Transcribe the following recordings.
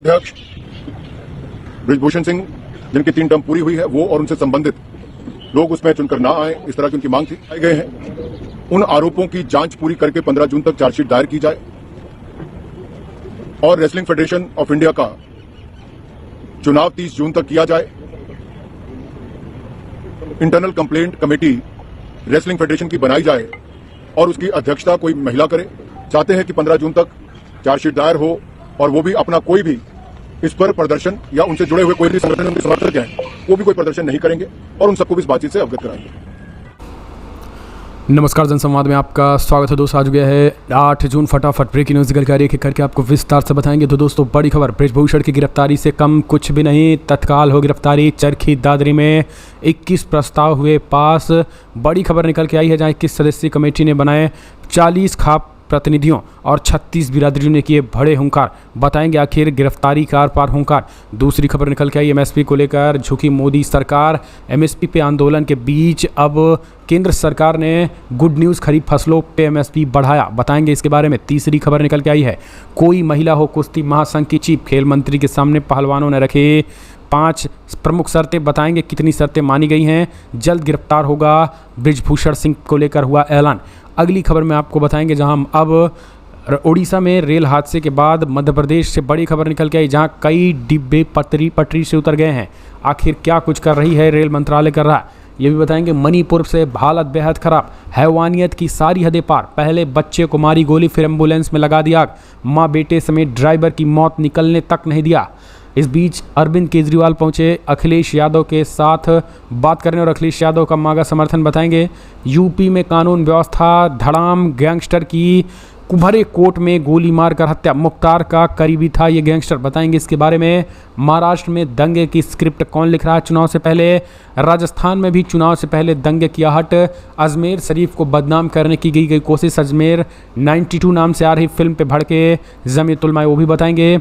अध्यक्ष बृजभूषण सिंह, जिनकी 3 टर्म पूरी हुई है, वो और उनसे संबंधित लोग उसमें चुनकर ना आए, इस तरह की उनकी मांग थी, आए गए हैं। उन आरोपों की जांच पूरी करके 15 जून तक चार्जशीट दायर की जाए और रेसलिंग फेडरेशन ऑफ इंडिया का चुनाव 30 जून तक किया जाए। Internal complaint committee wrestling federation की बनाई जाए और उसकी अध्यक्षता कोई महिला करे। चाहते हैं कि 15 जून तक चार्जशीट दायर हो और वो भी अपना कोई भी इस पर प्रदर्शन या उनसे जुड़े हुए कोई भी संगठन उनके समर्थक हैं वो भी कोई प्रदर्शन नहीं करेंगे और उन सबको भी इस बातचीत से अवगत कराएंगे। नमस्कार, जनसंवाद में आपका स्वागत है दोस्तों। आज गया है 8 जून। फटाफट ब्रेकिंग न्यूज़ निकल कर एक करके आपको विस्तार से बताएंगे। तो दोस्तों, बड़ी खबर, बृजभूषण की गिरफ्तारी से कम कुछ भी नहीं, तत्काल हो गिरफ्तारी। चरखी दादरी में 21 प्रस्ताव हुए पास। बड़ी खबर निकल के आई है, जहाँ 21 सदस्यीय कमेटी ने बनाए 40 खाप प्रतिनिधियों और 36 बिरादरियों ने किए बड़े हुंकार। बताएंगे आखिर गिरफ्तारी का आर पार हुंकार। दूसरी खबर निकल के आई, एमएसपी को लेकर झुकी मोदी सरकार। एमएसपी पे आंदोलन के बीच अब केंद्र सरकार ने गुड न्यूज़, खरीफ फसलों पे एमएसपी बढ़ाया। बताएंगे इसके बारे में। तीसरी खबर निकल के आई है, कोई महिला हो कुश्ती महासंघ की चीफ। खेल मंत्री के सामने पहलवानों ने रखे 5 प्रमुख शर्तें। बताएंगे कितनी शर्तें मानी गई हैं। जल्द गिरफ्तार होगा बृजभूषण सिंह को लेकर हुआ ऐलान। अगली खबर में आपको बताएंगे, जहां हम अब उड़ीसा में रेल हादसे के बाद मध्य प्रदेश से बड़ी खबर निकल के आई, जहां कई डिब्बे पटरी से उतर गए हैं। आखिर क्या कुछ कर रही है रेल मंत्रालय कर रहा है, ये भी बताएंगे। मणिपुर से हालत बेहद खराब, हैवानियत की सारी हदें पार। पहले बच्चे को मारी गोली, फिर एम्बुलेंस में लगा दिया आग। माँ बेटे समेत ड्राइवर की मौत, निकलने तक नहीं दिया। इस बीच अरविंद केजरीवाल पहुंचे अखिलेश यादव के साथ बात करने और अखिलेश यादव का मांगा समर्थन। बताएंगे यूपी में कानून व्यवस्था धड़ाम, गैंगस्टर की कुम्भरे कोर्ट में गोली मारकर हत्या। मुख्तार का करीबी था ये गैंगस्टर। बताएंगे इसके बारे में। महाराष्ट्र में दंगे की स्क्रिप्ट कौन लिख रहा है चुनाव से पहले। राजस्थान में भी चुनाव से पहले दंगे की आहट। अजमेर शरीफ को बदनाम करने की गई कोशिश। अजमेर 92 नाम से आ रही फिल्म पे भड़के जमीयत उलमा, वो भी बताएंगे।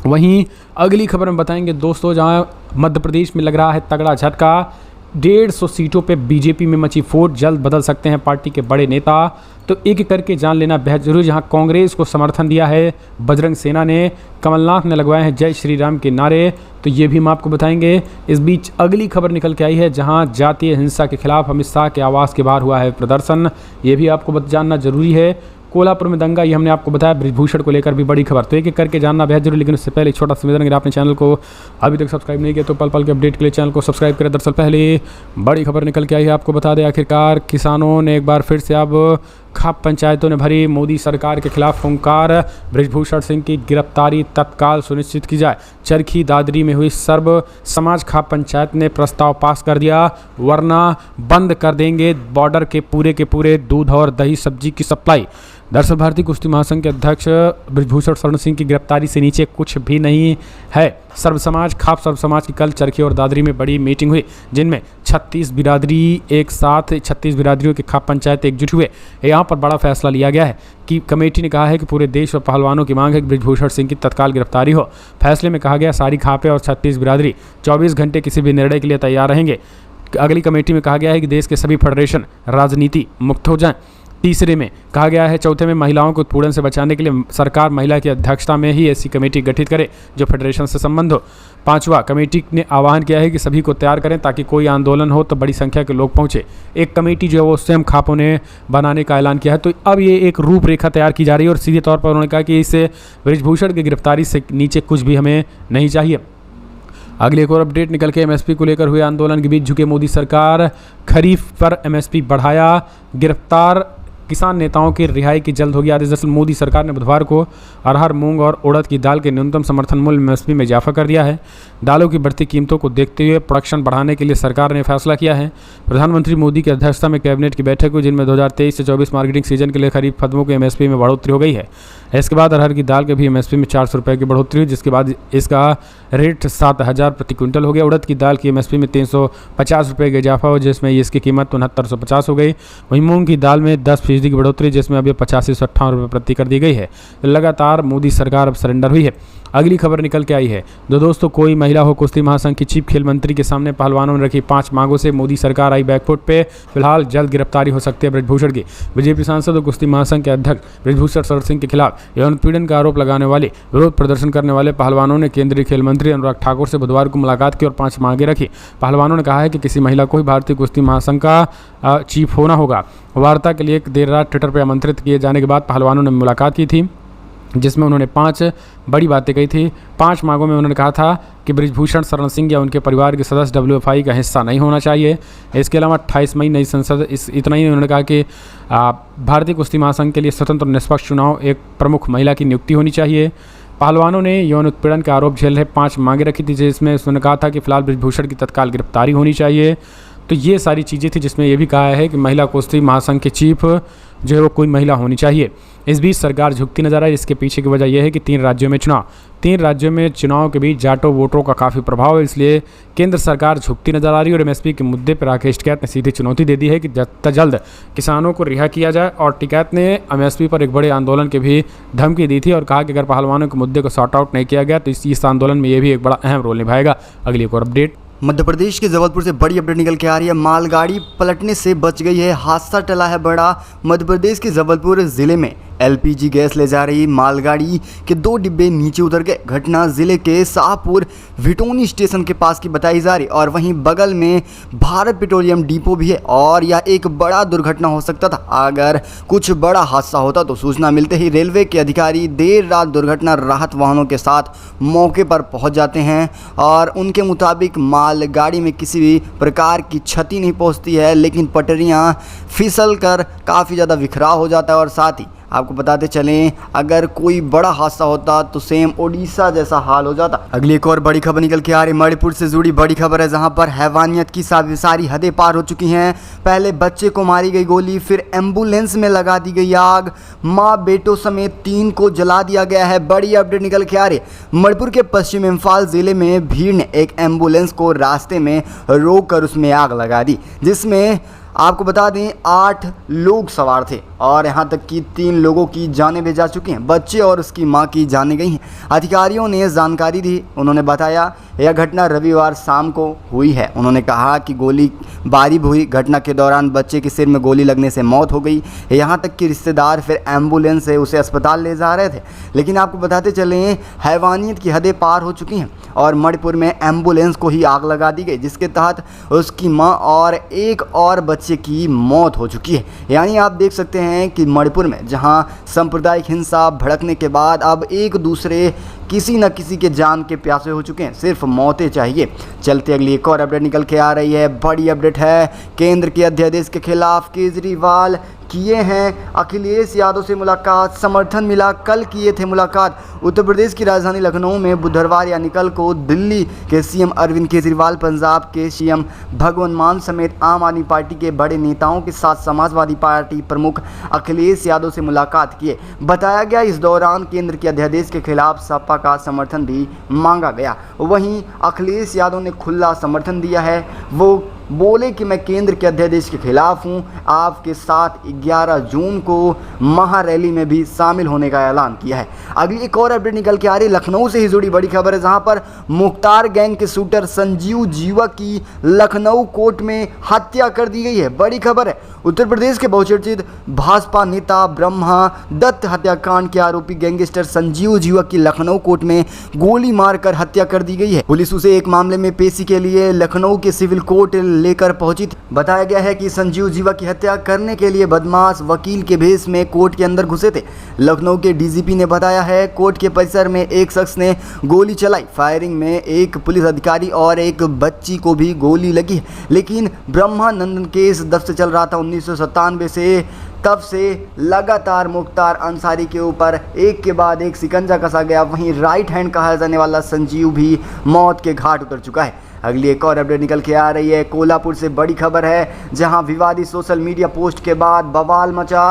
वहीं अगली खबर में बताएंगे दोस्तों, जहां मध्य प्रदेश में लग रहा है तगड़ा झटका। 150 सीटों पे बीजेपी में मची फूट, जल्द बदल सकते हैं पार्टी के बड़े नेता। तो एक एक करके जान लेना बेहद जरूरी। जहां कांग्रेस को समर्थन दिया है बजरंग सेना ने, कमलनाथ ने लगवाए हैं जय श्री राम के नारे, तो ये भी हम आपको बताएंगे। इस बीच अगली खबर निकल के आई है, जहां जातीय हिंसा के खिलाफ अमित शाह के आवास के बाहर हुआ है प्रदर्शन, ये भी आपको जानना जरूरी है। कोल्हापुर में दंगा, ये हमने आपको बताया। बृजभूषण को लेकर भी बड़ी खबर, तो एक एक करके जानना बेहद जरूरी। लेकिन उससे पहले एक छोटा सा निवेदन, अगर आपने चैनल को अभी तक सब्सक्राइब नहीं किया तो पल पल के अपडेट के लिए चैनल को सब्सक्राइब करें। दरअसल पहले बड़ी खबर निकल के आई है, आपको बता दें। आखिरकार किसानों ने एक बार फिर से अब खाप पंचायतों ने भरी मोदी सरकार के खिलाफ हुंकार। बृजभूषण सिंह की गिरफ्तारी तत्काल सुनिश्चित की जाए। चरखी दादरी में हुई सर्व समाज खाप पंचायत ने प्रस्ताव पास कर दिया, वरना बंद कर देंगे बॉर्डर के पूरे दूध और दही सब्जी की सप्लाई। दरअसल भारतीय कुश्ती महासंघ के अध्यक्ष बृजभूषण शरण सिंह की गिरफ्तारी से नीचे कुछ भी नहीं है। सर्व समाज की कल चरखी और दादरी में बड़ी मीटिंग हुई, जिनमें 36 बिरादरी एक साथ 36 बिरादरियों के खाप पंचायत एकजुट हुए। यहाँ पर बड़ा फैसला लिया गया है कि कमेटी ने कहा है कि पूरे देश और पहलवानों की मांग है कि बृजभूषण सिंह की तत्काल गिरफ्तारी हो। फैसले में कहा गया सारी खापें और 36 बिरादरी 24 घंटे किसी भी निर्णय के लिए तैयार रहेंगे। अगली कमेटी में कहा गया है कि देश के सभी फेडरेशन राजनीति मुक्त हो जाएं। तीसरे में कहा गया है, चौथे में महिलाओं को उत्पीड़न से बचाने के लिए सरकार महिला की अध्यक्षता में ही ऐसी कमेटी गठित करे जो फेडरेशन से संबंध हो। पांचवा, कमेटी ने आह्वान किया है कि सभी को तैयार करें ताकि कोई आंदोलन हो तो बड़ी संख्या के लोग पहुंचे। एक कमेटी जो है वो स्वयं खापों ने बनाने का ऐलान किया है। तो अब ये एक रूपरेखा तैयार की जा रही है और सीधे तौर पर उन्होंने कहा कि इससे बृजभूषण की गिरफ्तारी से नीचे कुछ भी हमें नहीं चाहिए। अगले एक और अपडेट निकल के, एमएसपी को लेकर हुए आंदोलन के बीच झुके मोदी सरकार। खरीफ पर एमएसपी बढ़ाया, गिरफ्तार किसान नेताओं की रिहाई की जल्द होगी आदेश। दरअसल मोदी सरकार ने बुधवार को अरहर, मूंग और उड़द की दाल के न्यूनतम समर्थन मूल्य एमएसपी में इजाफा कर दिया है। दालों की बढ़ती कीमतों को देखते हुए प्रोडक्शन बढ़ाने के लिए सरकार ने फैसला किया है। प्रधानमंत्री मोदी की अध्यक्षता में कैबिनेट की बैठक हुई, जिनमें 2023 से 24 मार्केटिंग सीजन के लिए खरीफ फसलों के एमएसपी में बढ़ोतरी हो गई है। इसके बाद अरहर की दाल के भी एमएसपी में 400 रुपये की बढ़ोतरी हुई, जिसके बाद इसका रेट 7,000 प्रति क्विंटल हो गया। उड़द की दाल की एमएसपी में 350 रुपये का इजाफा हो, जिसमें इसकी कीमत 6950 हो गई। वहीं मूंग की दाल में 10% की बढ़ोतरी, जिसमें अभी 85 से 58 रुपये प्रति कर दी गई है। लगातार मोदी सरकार अब सरेंडर हुई है। अगली खबर निकल के आई है दोस्तों, कोई महिला हो कुश्ती महासंघ की चीफ खेल मंत्री के सामने पहलवानों ने रखी 5 मांगों से मोदी सरकार आई बैकफुट पे। फिलहाल जल्द गिरफ्तारी हो सकती है ब्रजभूषण की। बीजेपी सांसद और कुश्ती महासंघ के अध्यक्ष ब्रजभूषण शरद सिंह के खिलाफ यौन उत्पीड़न का आरोप लगाने वाले विरोध प्रदर्शन करने वाले पहलवानों ने केंद्रीय खेल मंत्री अनुराग ठाकुर से बुधवार को मुलाकात की और 5 मांगे रखी। पहलवानों ने कहा है कि किसी महिला को ही भारतीय कुश्ती महासंघ का चीफ होना होगा। वार्ता के लिए देर रात ट्विटर पर आमंत्रित किए जाने के बाद पहलवानों ने मुलाकात की थी, जिसमें उन्होंने 5 बड़ी बातें कही थी। 5 मांगों में उन्होंने कहा था कि ब्रजभूषण शरण सिंह या उनके परिवार के सदस्य WFI का हिस्सा नहीं होना चाहिए। इसके अलावा 28 मई नई संसद इतना ही उन्होंने कहा कि भारतीय कुश्ती महासंघ के लिए स्वतंत्र और निष्पक्ष चुनाव, एक प्रमुख महिला की नियुक्ति होनी चाहिए। पहलवानों ने यौन उत्पीड़न का आरोप झेल रहे 5 मांगे रखी थी, जिसमें उन्होंने कहा था कि फिलहाल ब्रजभूषण की तत्काल गिरफ्तारी होनी चाहिए। तो ये सारी चीज़ें थी, जिसमें यह भी कहा है कि महिला कुश्ती महासंघ के चीफ जो है वो कोई महिला होनी चाहिए। इस बीच सरकार झुकती नजर आई। इसके पीछे की वजह यह है कि 3 राज्यों में चुनाव के बीच जाटो वोटरों का काफ़ी प्रभाव है, इसलिए केंद्र सरकार झुकती नजर आ रही है। और MSP के मुद्दे पर राकेश टिकैत ने सीधी चुनौती दे दी है कि जल्द किसानों को रिहा किया जाए। और टिकैत ने MSP पर एक बड़े आंदोलन की भी धमकी दी थी और कहा कि अगर पहलवानों के मुद्दे को सॉर्ट आउट नहीं किया गया तो इस आंदोलन में ये भी एक बड़ा अहम रोल निभाएगा। अगली एक और अपडेट मध्य प्रदेश के जबलपुर से बड़ी अपडेट निकल के आ रही है। मालगाड़ी पलटने से बच गई है, हादसा टला है बड़ा। मध्य प्रदेश के जबलपुर जिले में LPG गैस ले जा रही मालगाड़ी के 2 डिब्बे नीचे उतर गए। घटना जिले के शाहपुर विटोनी स्टेशन के पास की बताई जा रही और वहीं बगल में भारत पेट्रोलियम डिपो भी है और यह एक बड़ा दुर्घटना हो सकता था अगर कुछ बड़ा हादसा होता। तो सूचना मिलते ही रेलवे के अधिकारी देर रात दुर्घटना राहत वाहनों के साथ मौके पर पहुंच जाते हैं और उनके मुताबिक मालगाड़ी में किसी भी प्रकार की क्षति नहीं पहुंचती है, लेकिन पटरियां फिसल कर काफ़ी ज़्यादा बिखराव हो जाता है। और साथ ही आपको बताते चलें, अगर कोई बड़ा हादसा होता तो सेम ओडिशा जैसा हाल हो जाता। अगली एक और बड़ी खबर निकल के आ रही मणिपुर से जुड़ी बड़ी खबर है, जहां पर हैवानियत की सारी हदें पार हो चुकी हैं। पहले बच्चे को मारी गई गोली, फिर एम्बुलेंस में लगा दी गई आग, माँ बेटों समेत 3 को जला दिया गया है। बड़ी अपडेट निकल के आ रही मणिपुर के पश्चिम इम्फाल जिले में भीड़ ने एक एम्बुलेंस को रास्ते में रोक कर उसमें आग लगा दी, जिसमें आपको बता दें 8 लोग सवार थे और यहां तक कि 3 लोगों की जानें भी जा चुकी हैं। बच्चे और उसकी मां की जानें गई हैं। अधिकारियों ने जानकारी दी। उन्होंने बताया यह घटना रविवार शाम को हुई है। उन्होंने कहा कि गोली बारी हुई। घटना के दौरान बच्चे के सिर में गोली लगने से मौत हो गई। यहां तक कि रिश्तेदार फिर एम्बुलेंस से उसे अस्पताल ले जा रहे थे। लेकिन आपको बताते चलें, हैवानियत की हदें पार हो चुकी हैं और मणिपुर में एम्बुलेंस को ही आग लगा दी गई, जिसके तहत उसकी मां और एक और बच्चे की मौत हो चुकी है। यानी आप देख सकते हैं कि मणिपुर में जहां सांप्रदायिक हिंसा भड़कने के बाद अब एक दूसरे किसी न किसी के जान के प्यासे हो चुके हैं, सिर्फ मौतें चाहिए। चलते अगली एक और अपडेट निकल के आ रही है। बड़ी अपडेट है, केंद्र के अध्यादेश के खिलाफ केजरीवाल किए हैं अखिलेश यादव से मुलाकात, समर्थन मिला। कल किए थे मुलाकात। उत्तर प्रदेश की राजधानी लखनऊ में बुधवार यानी कल को दिल्ली के CM अरविंद केजरीवाल, पंजाब के CM भगवंत मान समेत आम आदमी पार्टी के बड़े नेताओं के साथ समाजवादी पार्टी प्रमुख अखिलेश यादव से मुलाकात किए। बताया गया इस दौरान केंद्र के अध्यादेश के खिलाफ सपा का समर्थन भी मांगा गया। वहीं अखिलेश यादव ने खुला समर्थन दिया है। वो बोले कि मैं केंद्र के अध्यादेश के खिलाफ हूं। आपके साथ 11 जून को महारैली में भी शामिल होने का ऐलान किया है। अगली एक और अपडेट निकल के आ रही लखनऊ से ही जुड़ी बड़ी खबर है, जहां पर मुख्तार गैंग के शूटर संजीव जीवा की लखनऊ कोर्ट में हत्या कर दी गई है। बड़ी खबर है, उत्तर प्रदेश के बहुचर्चित भाजपा नेता ब्रह्मा दत्त हत्याकांड के आरोपी गैंगस्टर संजीव जीवा की लखनऊ कोर्ट में गोली मारकर हत्या कर दी गई है। पुलिस उसे एक मामले में पेशी के लिए लखनऊ के सिविल कोर्ट लेकर पहुंची थी। बताया गया है कि संजीव जीवा की हत्या करने के लिए बदमाश वकील के भेष में कोर्ट के अंदर घुसे थे। लखनऊ के DGP ने बताया है कोर्ट के परिसर में एक शख्स ने गोली चलाई। फायरिंग में एक पुलिस अधिकारी और एक बच्ची को भी गोली लगी है। लेकिन ब्रह्मानंदन केस जब से चल रहा था 1997 से, तब से लगातार मुख्तार अंसारी के ऊपर एक के बाद एक शिकंजा कसा गया। वहीं राइट हैंड कहा जाने वाला संजीव भी मौत के घाट उतर चुका है। अगली एक और अपडेट निकल के आ रही है कोल्हापुर से बड़ी खबर है, जहां विवादित सोशल मीडिया पोस्ट के बाद बवाल मचा।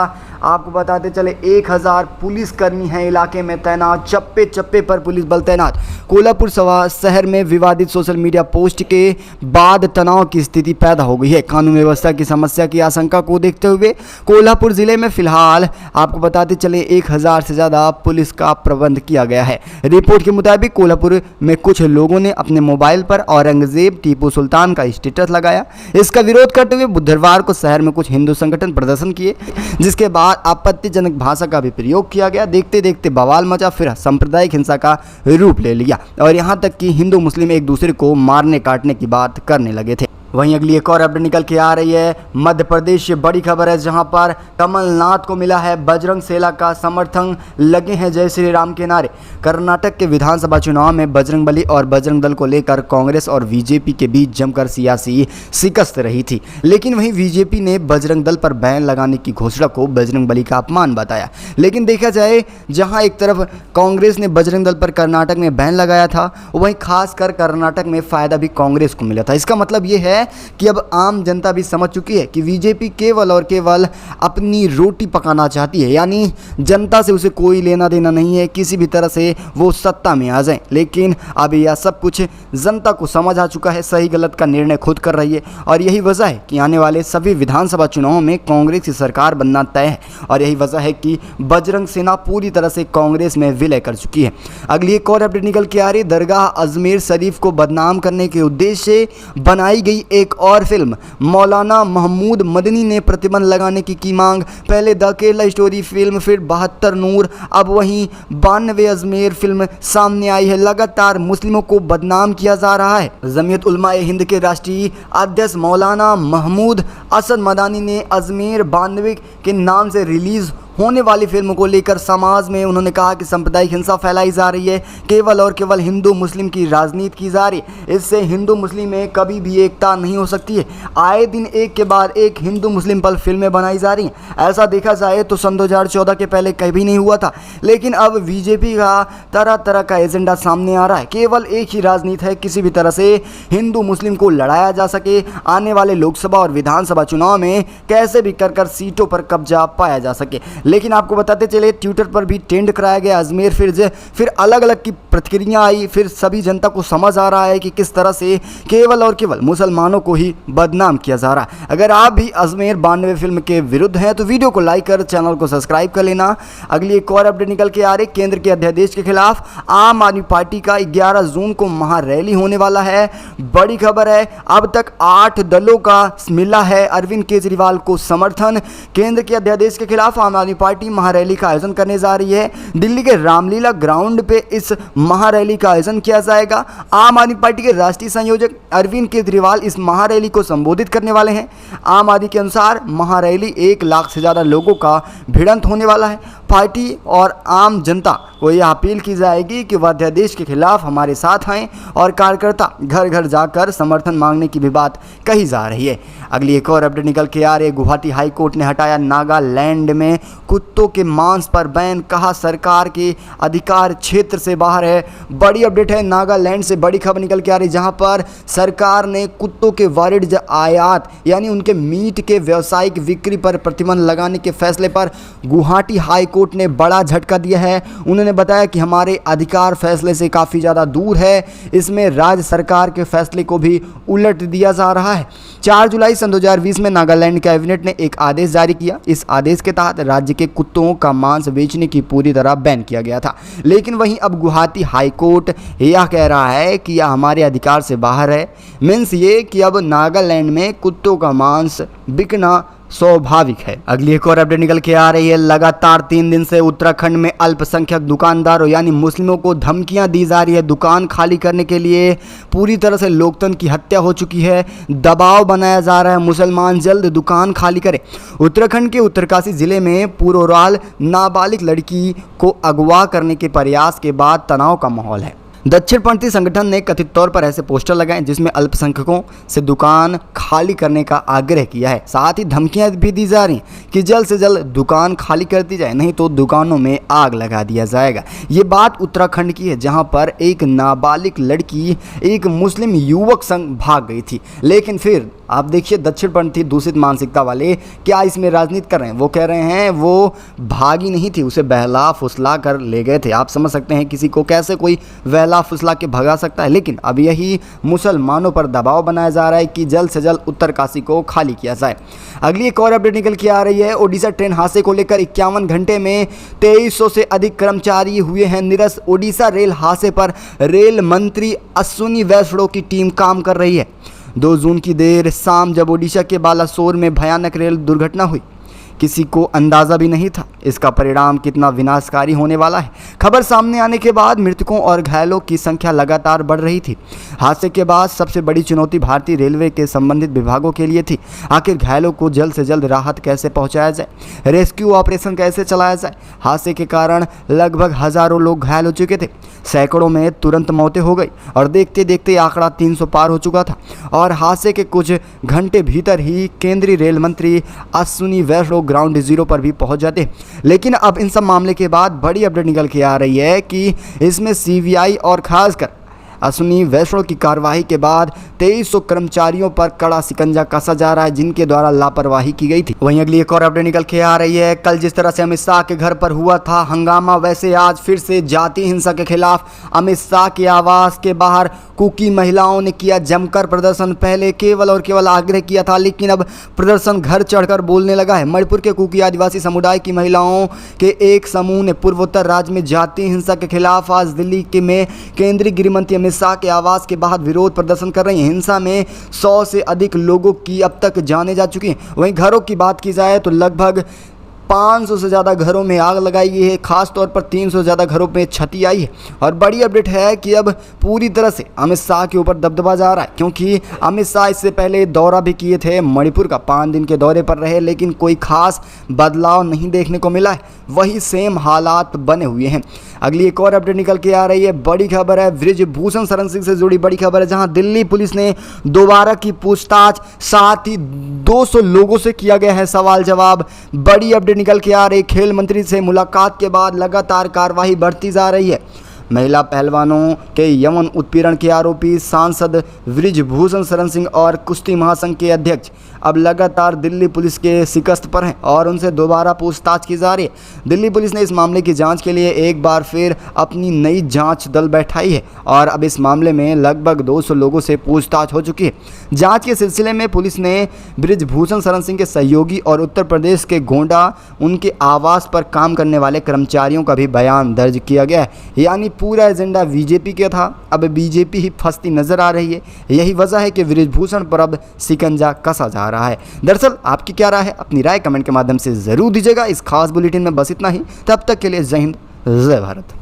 आपको बताते चले 1000 पुलिसकर्मी हैं इलाके में तैनात, चप्पे चप्पे पर पुलिस बल तैनात। कोल्हापुर शहर में विवादित सोशल मीडिया पोस्ट के बाद तनाव की स्थिति पैदा हो गई है। कानून व्यवस्था की समस्या की आशंका को देखते हुए कोल्हापुर जिले में फिलहाल आपको बताते चले 1000 से ज़्यादा पुलिस का प्रबंध किया गया है। रिपोर्ट के मुताबिक कोल्हापुर में कुछ लोगों ने अपने मोबाइल पर औरंगजेब टीपू सुल्तान का स्टेटस लगाया। इसका विरोध करते हुए बुधवार को शहर में कुछ हिंदू संगठन प्रदर्शन किए, जिसके बाद आपत्तिजनक भाषा का भी प्रयोग किया गया। देखते देखते बवाल मचा, फिर सांप्रदायिक हिंसा का रूप ले लिया और यहाँ तक कि हिंदू मुस्लिम एक दूसरे को मारने काटने की बात करने लगे थे। वहीं अगली एक और अपडेट निकल के आ रही है मध्य प्रदेश से बड़ी खबर है, जहां पर कमलनाथ को मिला है बजरंग सेना का समर्थन, लगे हैं जय श्री राम के नारे। कर्नाटक के विधानसभा चुनाव में बजरंगबली और बजरंग दल को लेकर कांग्रेस और बीजेपी के बीच जमकर सियासी शिकस्त रही थी, लेकिन वहीं बीजेपी ने बजरंग दल पर बैन लगाने की घोषणा को बजरंगबली का अपमान बताया। लेकिन देखा जाए, जहां एक तरफ कांग्रेस ने बजरंग दल पर कर्नाटक में बैन लगाया था, वहीं खासकर कर्नाटक में फायदा भी कांग्रेस को मिला था। इसका मतलब ये है कि अब आम जनता भी समझ चुकी है कि बीजेपी केवल और केवल अपनी रोटी पकाना चाहती है, यानी जनता से उसे कोई लेना देना नहीं है, किसी भी तरह से वो सत्ता में आ जाए। लेकिन अब यह सब कुछ जनता को समझ आ चुका है, सही गलत का निर्णय खुद कर रही है और यही वजह है कि आने वाले सभी विधानसभा चुनावों में कांग्रेस की सरकार बनना तय है और यही वजह है कि बजरंग सेना पूरी तरह से कांग्रेस में विलय कर चुकी है। अगली एक और अपडेट निकल के आ रही, दरगाह अजमेर शरीफ को बदनाम करने के उद्देश्य से बनाई गई एक और फिल्म। मौलाना महमूद मदनी ने प्रतिबंध लगाने की मांग। पहले द केरला स्टोरी फिल्म, फिर 72 नूर, अब वहीं 92 अजमेर फिल्म सामने आई है। लगातार मुस्लिमों को बदनाम किया जा रहा है। जमीयत उलमा ए हिंद के राष्ट्रीय अध्यक्ष मौलाना महमूद असद मदानी ने अजमेर 92 के नाम से रिलीज होने वाली फिल्म को लेकर समाज में उन्होंने कहा कि सांप्रदायिक हिंसा फैलाई जा रही है, केवल और केवल हिंदू मुस्लिम की राजनीति की जा रही है। इससे हिंदू मुस्लिम में कभी भी एकता नहीं हो सकती है। आए दिन एक के बाद एक हिंदू मुस्लिम पर फिल्में बनाई जा रही हैं। ऐसा देखा जाए तो सन 2014 के पहले कभी नहीं हुआ था, लेकिन अब बीजेपी का तरह तरह का एजेंडा सामने आ रहा है। केवल एक ही राजनीति है, किसी भी तरह से हिंदू मुस्लिम को लड़ाया जा सके, आने वाले लोकसभा और विधानसभा चुनाव में कैसे भी कर सीटों पर कब्जा पाया जा सके। लेकिन आपको बताते चले, ट्विटर पर भी ट्रेंड कराया गया अजमेर, फिर अलग अलग की प्रतिक्रिया आई, फिर सभी जनता को समझ आ रहा है कि किस तरह से केवल और केवल मुसलमानों को ही बदनाम किया जा रहा है। अगर आप भी अजमेर 92 फिल्म के विरुद्ध हैं तो वीडियो को लाइक कर चैनल को सब्सक्राइब कर लेना। अगली एक और अपडेट निकल के आ रही, केंद्र के अध्यादेश के खिलाफ आम आदमी पार्टी का 11 जून को महारैली होने वाला है। बड़ी खबर है, अब तक 8 दलों का मिला है अरविंद केजरीवाल को समर्थन। केंद्र के अध्यादेश के खिलाफ आम आदमी पार्टी महारैली का आयोजन करने जा रही है। दिल्ली के रामलीला ग्राउंड पे इस महारैली का आयोजन किया जाएगा। आम आदमी पार्टी के राष्ट्रीय संयोजक अरविंद केजरीवाल इस महारैली को संबोधित करने वाले हैं। आम आदमी के अनुसार महारैली 1 लाख से ज़्यादा लोगों का भिड़ंत होने वाला है। पार्टी और आम जनता को यह अपील की जाएगी कि वह अध्यादेश के खिलाफ हमारे साथ आएँ और कार्यकर्ता घर घर जाकर समर्थन मांगने की भी बात कही जा रही है। अगली एक और अपडेट निकल के आ रही है, गुवाहाटी हाई कोर्ट ने हटाया नागालैंड में कुत्तों के मांस पर बैन, कहा सरकार के अधिकार क्षेत्र से बाहर है। बड़ी अपडेट है, नागालैंड से बड़ी खबर निकल के आ रही है, जहां पर सरकार ने कुत्तों के वाणिज्य आयात यानी उनके मीट के व्यावसायिक बिक्री पर प्रतिबंध लगाने के फैसले पर गुवाहाटी हाई कोर्ट ने बड़ा झटका दिया है। उन्होंने बताया कि हमारे अधिकार फैसले से काफ़ी ज़्यादा दूर है, इसमें राज्य सरकार के फैसले को भी उलट दिया जा रहा है। 4 जुलाई सन 2020 में नागालैंड कैबिनेट ने एक आदेश जारी किया। इस आदेश के तहत राज्य के कुत्तों का मांस बेचने की पूरी तरह बैन किया गया था, लेकिन वहीं अब गुवाहाटी हाई कोर्ट यह कह रहा है कि यह हमारे अधिकार से बाहर है। मीन्स ये कि अब नागालैंड में कुत्तों का मांस बिकना स्वाभाविक है। अगली एक और अपडेट निकल के आ रही है, लगातार 3 दिन से उत्तराखंड में अल्पसंख्यक दुकानदारों यानी मुस्लिमों को धमकियां दी जा रही है। दुकान खाली करने के लिए पूरी तरह से लोकतंत्र की हत्या हो चुकी है। दबाव बनाया जा रहा है, मुसलमान जल्द दुकान खाली करें। उत्तराखंड के उत्तरकाशी जिले में पुरोराल नाबालिग लड़की को अगवा करने के प्रयास के बाद तनाव का माहौल है। दक्षिणपंथी संगठन ने कथित तौर पर ऐसे पोस्टर लगाए जिसमें अल्पसंख्यकों से दुकान खाली करने का आग्रह किया है। साथ ही धमकियां भी दी जा रही कि जल्द से जल्द दुकान खाली कर दी जाए, नहीं तो दुकानों में आग लगा दिया जाएगा। ये बात उत्तराखंड की है, जहां पर एक नाबालिग लड़की एक मुस्लिम युवक संग भाग गई थी, लेकिन फिर आप देखिए दक्षिणपंथी दूषित मानसिकता वाले क्या इसमें राजनीति कर रहे हैं। वो कह रहे हैं वो भागी नहीं थी, उसे बहला फुसला कर ले गए थे। आप समझ सकते हैं किसी को कैसे कोई बहला फुसला के भगा सकता है। लेकिन अब यही मुसलमानों पर दबाव बनाया जा रहा है कि जल्द से जल्द उत्तरकाशी को खाली किया जाए। अगली एक और अपडेट निकल के आ रही है। ओडिशा ट्रेन हादसे को लेकर 51 घंटे में 2300 से अधिक कर्मचारी हुए हैं निरस्त। ओडिशा रेल हादसे पर रेल मंत्री अश्विनी वैष्णव की टीम काम कर रही है। 2 जून की देर शाम जब ओडिशा के बालासोर में भयानक रेल दुर्घटना हुई, किसी को अंदाज़ा भी नहीं था इसका परिणाम कितना विनाशकारी होने वाला है। खबर सामने आने के बाद मृतकों और घायलों की संख्या लगातार बढ़ रही थी। हादसे के बाद सबसे बड़ी चुनौती भारतीय रेलवे के संबंधित विभागों के लिए थी। आखिर घायलों को जल्द से जल्द राहत कैसे पहुंचाया जाए, रेस्क्यू ऑपरेशन कैसे चलाया जाए। हादसे के कारण लगभग हज़ारों लोग घायल हो चुके थे, सैकड़ों में तुरंत मौतें हो गई और देखते देखते आंकड़ा 300 पार हो चुका था। और हादसे के कुछ घंटे भीतर ही केंद्रीय रेल मंत्री अश्विनी वैष्णव ग्राउंड जीरो पर भी पहुंच जाते। लेकिन अब इन सब मामले के बाद बड़ी अपडेट निकल के आ रही है कि इसमें सीबीआई और खासकर अश्विनी वैष्णव की कार्रवाई के बाद 2300 कर्मचारियों पर कड़ा शिकंजा कसा जा रहा है जिनके द्वारा लापरवाही की गई थी। वहीं अगली एक और अपडेट निकल के आ रही है। कल जिस तरह से अमित शाह के घर पर हुआ था हंगामा, वैसे आज फिर से जाति हिंसा के खिलाफ अमित शाह के आवास के बाहर कुकी महिलाओं ने किया जमकर प्रदर्शन। पहले केवल और केवल आग्रह किया था, लेकिन अब प्रदर्शन घर चढ़कर बोलने लगा है। मणिपुर के कुकी आदिवासी समुदाय की महिलाओं के एक समूह ने पूर्वोत्तर राज्य में जाति हिंसा के खिलाफ आज दिल्ली में केंद्रीय गृह मंत्री अमित शाह के आवास के बाहर विरोध प्रदर्शन कर रही हैं। हिंसा में 100 से अधिक लोगों की अब तक जाने जा चुकी हैं। वहीं घरों की बात की जाए तो लगभग 500 से ज़्यादा घरों में आग लगाई गई है। खास तौर पर 300 से ज़्यादा घरों में क्षति आई है। और बड़ी अपडेट है कि अब पूरी तरह से अमित शाह के ऊपर दबदबा जा रहा है, क्योंकि अमित शाह इससे पहले दौरा भी किए थे मणिपुर का, 5 दिन के दौरे पर रहे, लेकिन कोई खास बदलाव नहीं देखने को मिला है। वही सेम हालात बने हुए हैं। अगली एक और अपडेट निकल के आ रही है। बड़ी खबर है, बृजभूषण शरण सिंह से जुड़ी बड़ी खबर है, जहां दिल्ली पुलिस ने दोबारा की पूछताछ, साथ ही 200 लोगों से किया गया है सवाल जवाब। बड़ी अपडेट निकल के आ रही। खेल मंत्री से मुलाकात के बाद लगातार कार्रवाई बढ़ती जा रही है। महिला पहलवानों के यौन उत्पीड़न के आरोपी सांसद बृजभूषण शरण सिंह और कुश्ती महासंघ के अध्यक्ष अब लगातार दिल्ली पुलिस के शिकस्त पर हैं और उनसे दोबारा पूछताछ की जा रही है। दिल्ली पुलिस ने इस मामले की जांच के लिए एक बार फिर अपनी नई जांच दल बैठाई है और अब इस मामले में लगभग 200 लोगों से पूछताछ हो चुकी है। जांच के सिलसिले में पुलिस ने बृजभूषण शरण सिंह के सहयोगी और उत्तर प्रदेश के गोंडा उनके आवास पर काम करने वाले कर्मचारियों का भी बयान दर्ज किया गया है। यानी पूरा एजेंडा बीजेपी का था, अब बीजेपी ही फंसती नजर आ रही है। यही वजह है कि बृजभूषण पर अब शिकंजा कसा जा रहा है। दरअसल आपकी क्या राय है, अपनी राय कमेंट के माध्यम से जरूर दीजिएगा। इस खास बुलेटिन में बस इतना ही। तब तक के लिए जय हिंद, जय भारत।